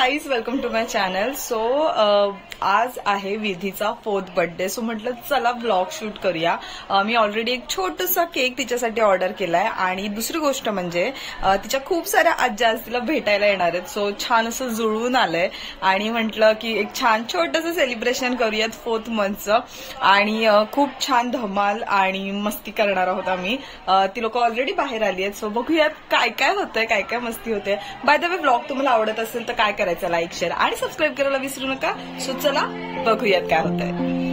Guys, welcome to my channel. So आज आहे विधीचा 4th बर्थडे. सो म्हटलं चला ब्लॉग शूट करूया. मी ऑलरेडी एक छोटासा केक तिच्यासाठी ऑर्डर केलाय आणि दुसरी गोष्ट म्हणजे तिच्या खूप साऱ्या आज्या आज तिला भेटायला येणार आहेत. सो छान असं जुळून आलंय आणि म्हटलं की एक छान छोटंसं सेलिब्रेशन करूयात 4th मंथचं आणि खूप छान धमाल आणि मस्ती करणार आहोत आम्ही. ती लोक ऑलरेडी बाहेर आली आहेत. सो बघूयात काय काय होतंय, काय काय मस्ती होते. बाय द वे, ब्लॉग तुम्हाला आवडत असेल तर काय करायचं, लाईक शेअर आणि सबस्क्राईब करायला विसरू नका. सो चला बघूयात काय होतंय.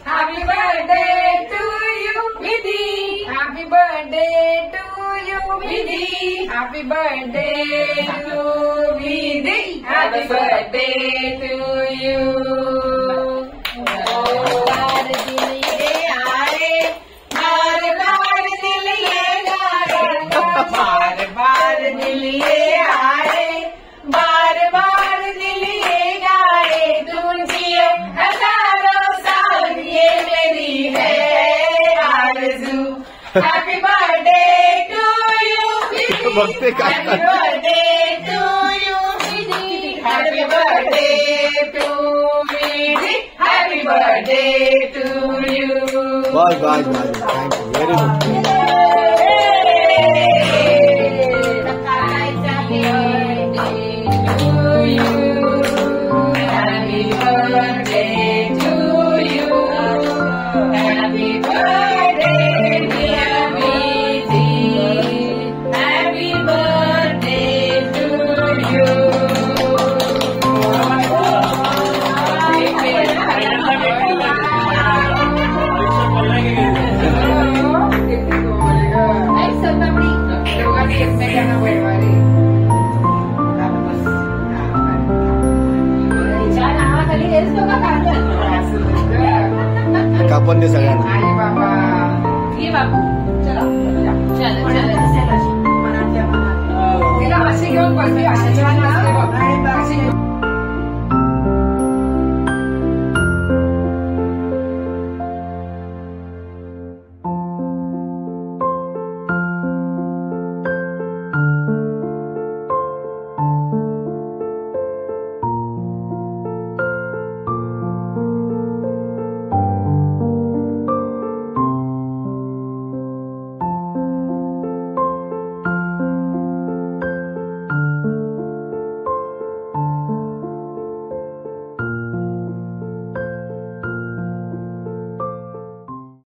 Happy birthday to you, Vidhi. Happy birthday to you, Vidhi. Happy birthday to Vidhi. Happy birthday to you. बार दिल ये आए, बार बार दिल ये गाएगा. बार बार दिल ये आए, बार बार दिल ये गाए. तुम जियो हजारों साल, ये मेरी है आरज़ू. Happy birthday to you, Vidhi. Happy birthday to you, Vidhi. Happy birthday to Vidhi. Happy birthday to you. Bye bye bye. Thank you very much. Happy birthday to you. Happy birthday to you. Happy birthday, dear Vidhi. Happy birthday to you. तिला अशी घेऊन बसली, अशी छान बसली बघ.